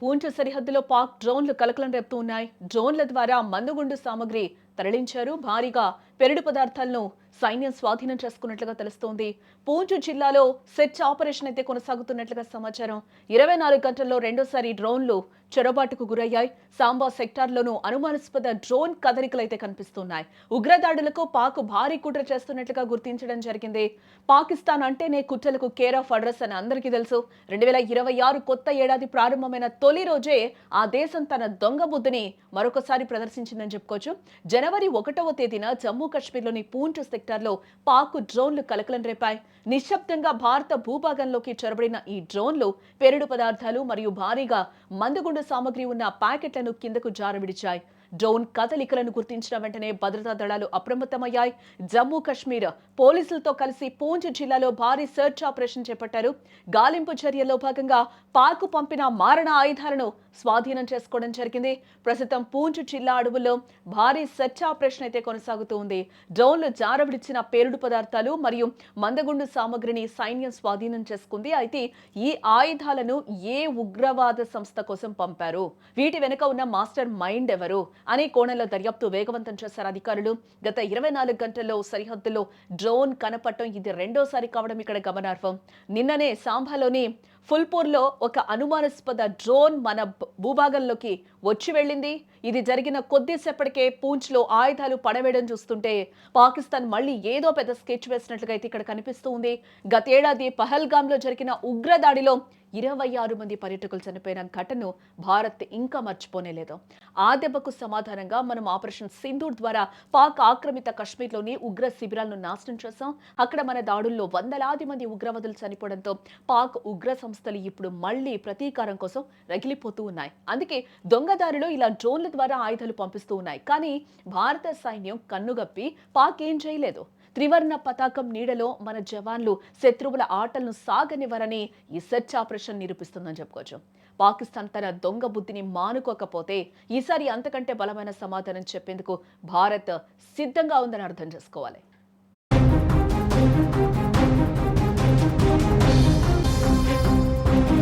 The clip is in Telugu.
పూంచ్ సరిహద్దులో పాక్ డ్రోన్లు కలకలం రేపుతూ ఉన్నాయి. డ్రోన్ల ద్వారా మందుగుండు సామగ్రి తరలించారు. భారీగా పెరుడు పదార్థాలను సైన్యం స్వాధీనం చేసుకున్నట్లుగా తెలుస్తోంది. పూంచ్ జిల్లాలో సెర్చ్ ఆపరేషన్ అయితే కొనసాగుతున్నట్లుగా సమాచారం. 24 గంటల్లో రెండోసారి డ్రోన్లు చొరబాటుకు గురయ్యాయి. సాంబా సెక్టార్లోనూ అనుమానాస్పద డ్రోన్ కదలికలైతే కనిపిస్తున్నాయి. ఉగ్రదాడులకు పాక్ భారీ కుట్ర చేస్తున్నట్లుగా గుర్తించడం జరిగింది. పాకిస్తాన్ అంటేనే కుట్రలకు కేర్ ఆఫ్ అడ్రస్ అని అందరికీ తెలుసు. 2026 కొత్త ఏడాది ప్రారంభమైన తొలి రోజే ఆ దేశం తన దొంగ బుద్ధిని మరొకసారి ప్రదర్శించిందని చెప్పుకోవచ్చు. జనవరి 1వ తేదీన జమ్మూ కాశ్మీర్లోని పూంచ్ సెక్టార్లో పాక్ డ్రోన్లు కలకలం రేపాయి. నిశ్శబ్దంగా భారత భూభాగంలోకి చొరబడిన ఈ డ్రోన్లు పేలుడు పదార్థాలు మరియు భారీగా మందుగుండు సామగ్రి ఉన్న ప్యాకెట్లను కిందకు జారవిడిచాయి. డ్రోన్ కదలికలను గుర్తించిన వెంటనే భద్రతా దళాలు అప్రమత్తమయ్యాయి. జమ్మూ కాశ్మీర్ పోలీసులతో కలిసి పూంచ్ జిల్లాలో భారీ సెర్చ్ ఆపరేషన్ చేపట్టారు. గాలింపు చర్యల్లో భాగంగా పాక్ పంపిన మారణ ఆయుధాలను స్వాధీనం చేసుకోవడం జరిగింది. ప్రస్తుతం పూంచ్ జిల్లా అడవుల్లో భారీ సెర్చ్ ఆపరేషన్ అయితే కొనసాగుతూ ఉంది. డ్రోన్లు జారవిడిచిన పేలుడు పదార్థాలు మరియు మందగుండు సామగ్రిని సైన్యం స్వాధీనం చేసుకుంది. అయితే ఈ ఆయుధాలను ఏ ఉగ్రవాద సంస్థ కోసం పంపారు, వీటి వెనుక ఉన్న మాస్టర్ మైండ్ ఎవరు అనే కోణంలో దర్యాప్తు వేగవంతం చేశారు అధికారులు. గత 24 గంటల్లో సరిహద్దులో డ్రోన్ కనపడటం ఇది రెండోసారి కావడం ఇక్కడ గమనార్హం. నిన్ననే సాంబాలోని ఫుల్పూర్లో ఒక అనుమానాస్పద డ్రోన్ మన భూభాగంలోకి వచ్చి వెళ్ళింది. ఇది జరిగిన కొద్దిసేపటికే పూంచ్లో ఆయుధాలు పడవేయడం చూస్తుంటే పాకిస్తాన్ మళ్ళీ ఏదో పెద్ద స్కెచ్ వేసినట్లుగా అయితే ఇక్కడ కనిపిస్తూ ఉంది. గతేడాది పహల్గామ్లో జరిగిన ఉగ్రదాడిలో 26 మంది పర్యాటకులు చనిపోయిన ఘటనను భారత్ ఇంకా మర్చిపోనేలేదు. ఆ దెబ్బకు సమాధానంగా మనం ఆపరేషన్ సింధూర్ ద్వారా పాక్ ఆక్రమిత కశ్మీర్లోని ఉగ్ర శిబిరాలను నాశనం చేశాం. అక్కడ మన దాడుల్లో వందలాది మంది ఉగ్రవాదులు చనిపోవడంతో పాక్ ఉగ్ర సంస్థలు ఇప్పుడు మళ్లీ ప్రతీకారం కోసం రగిలిపోతూ ఉన్నాయి. అందుకే దొంగదారిలో ఇలా డ్రోన్ల ద్వారా ఆయుధాలు పంపిస్తూ ఉన్నాయి. కానీ భారత సైన్యం కన్నుగప్పి పాక్ ఏం చేయలేదు. త్రివర్ణ పతాకం నీడలో మన జవాన్లు శత్రువుల ఆటలను సాగనివ్వరని ఈ సెర్చ్ ఆపరేషన్ నిరూపిస్తుందని చెప్పుకోవచ్చు. పాకిస్తాన్ తన దొంగ బుద్ధిని మానుకోకపోతే ఈసారి అంతకంటే బలమైన సమాధానం చెప్పేందుకు భారత్ సిద్ధంగా ఉందని అర్థం చేసుకోవాలి.